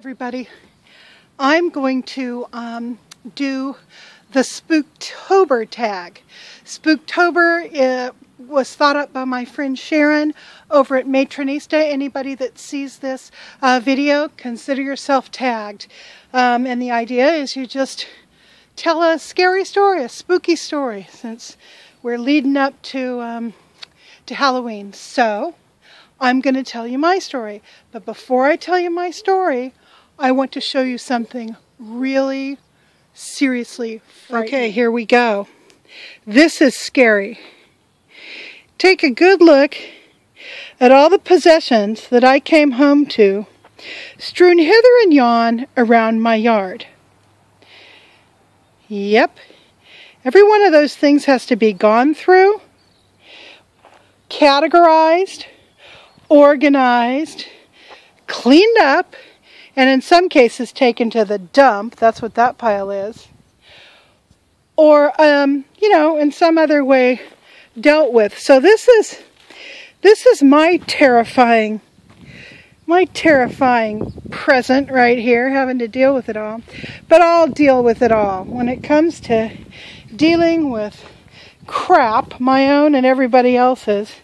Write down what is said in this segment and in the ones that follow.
Everybody, I'm going to do the Spooktober tag. Spooktober was thought up by my friend Sharron over at Matronista. Anybody that sees this video, consider yourself tagged. And the idea is you just tell a scary story, a spooky story, since we're leading up to Halloween. So I'm going to tell you my story. But before I tell you my story, I want to show you something really seriously frightening. Okay, here we go. This is scary. Take a good look at all the possessions that I came home to, strewn hither and yon around my yard. Yep, every one of those things has to be gone through, categorized, organized, cleaned up, and in some cases taken to the dump. That's what that pile is. Or, in some other way dealt with. So this is my terrifying present right here, having to deal with it all. But I'll deal with it all. When it comes to dealing with crap, my own and everybody else's,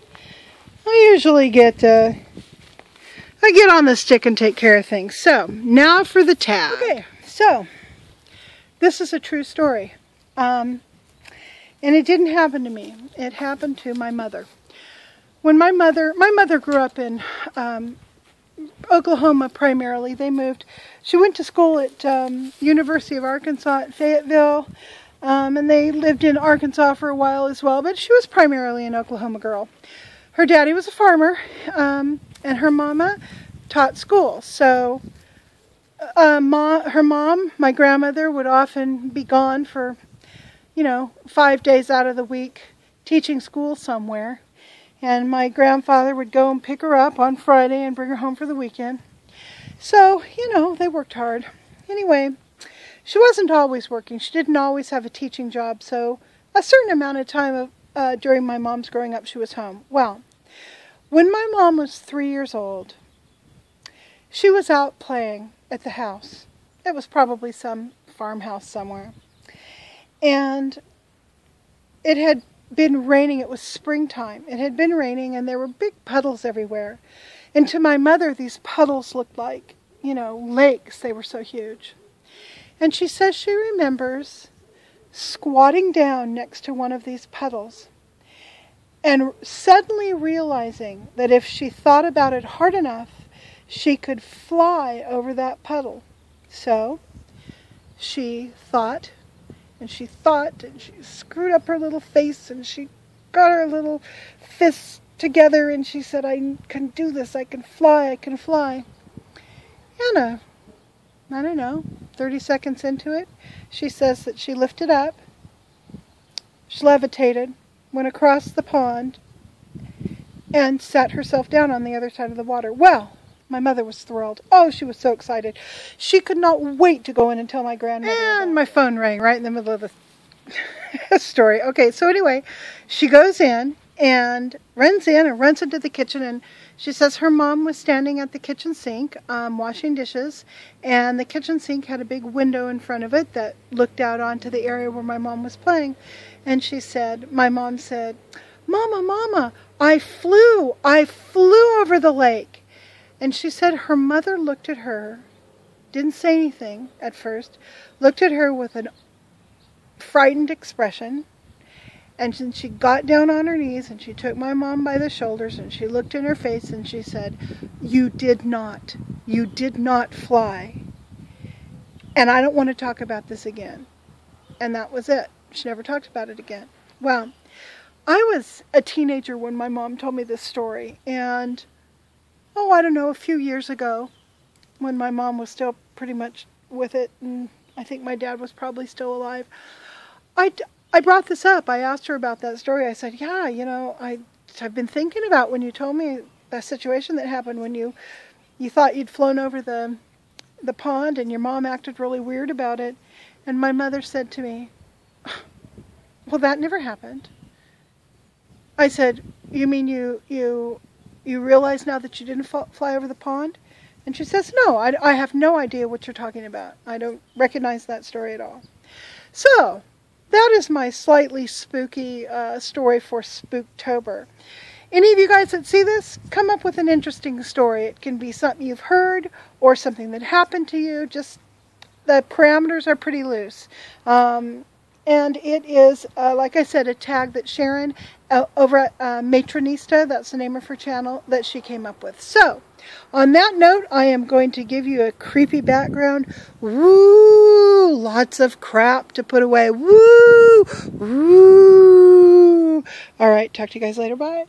I usually get on the stick and take care of things. So, now for the tag. Okay, so, this is a true story. And it didn't happen to me. It happened to my mother. When my mother grew up in Oklahoma primarily. She went to school at University of Arkansas at Fayetteville. And they lived in Arkansas for a while as well. But she was primarily an Oklahoma girl. Her daddy was a farmer. And her mama taught school. So her mom, my grandmother, would often be gone for 5 days out of the week teaching school somewhere. And my grandfather would go and pick her up on Friday and bring her home for the weekend. So, they worked hard. Anyway, she wasn't always working. She didn't always have a teaching job. So a certain amount of time during my mom's growing up, she was home. Well, when my mom was 3 years old, she was out playing at the house. It was probably some farmhouse somewhere. And it had been raining. It was springtime. It had been raining and there were big puddles everywhere. And to my mother, these puddles looked like, lakes. They were so huge. And she says she remembers squatting down next to one of these puddles and suddenly realizing that if she thought about it hard enough, she could fly over that puddle. So she thought, and she screwed up her little face, and she got her little fists together, and she said, I can do this, I can fly, I can fly. And I don't know, 30 seconds into it, she says that she lifted up, she levitated, went across the pond, and sat herself down on the other side of the water. Well, my mother was thrilled. Oh, she was so excited. She could not wait to go in and tell my grandmother. And my phone rang right in the middle of the story. Okay, so anyway, she goes in and runs into the kitchen, and she says her mom was standing at the kitchen sink washing dishes, and the kitchen sink had a big window in front of it that looked out onto the area where my mom was playing. And my mom said, Mama, I flew over the lake. And she said her mother looked at her, didn't say anything at first, looked at her with a frightened expression, and then she got down on her knees and she took my mom by the shoulders and she looked in her face and she said, you did not fly. And I don't want to talk about this again. And that was it. She never talked about it again. Well, I was a teenager when my mom told me this story, and I don't know, a few years ago, when my mom was still pretty much with it, and I think my dad was probably still alive, I brought this up. I asked her about that story. I said, yeah, I've been thinking about when you told me that situation that happened when you thought you'd flown over the pond and your mom acted really weird about it. And my mother said to me, well, that never happened. I said, you mean you realize now that you didn't fly over the pond? And she says, no, I have no idea what you're talking about. I don't recognize that story at all. So, that is my slightly spooky story for Spooktober. Any of you guys that see this, come up with an interesting story. It can be something you've heard or something that happened to you. Just the parameters are pretty loose. And it is, like I said, a tag that Sharron over at Matronista, that's the name of her channel, that she came up with. So, on that note, I am going to give you a creepy background. Woo! Lots of crap to put away. Woo! Woo! All right, talk to you guys later. Bye.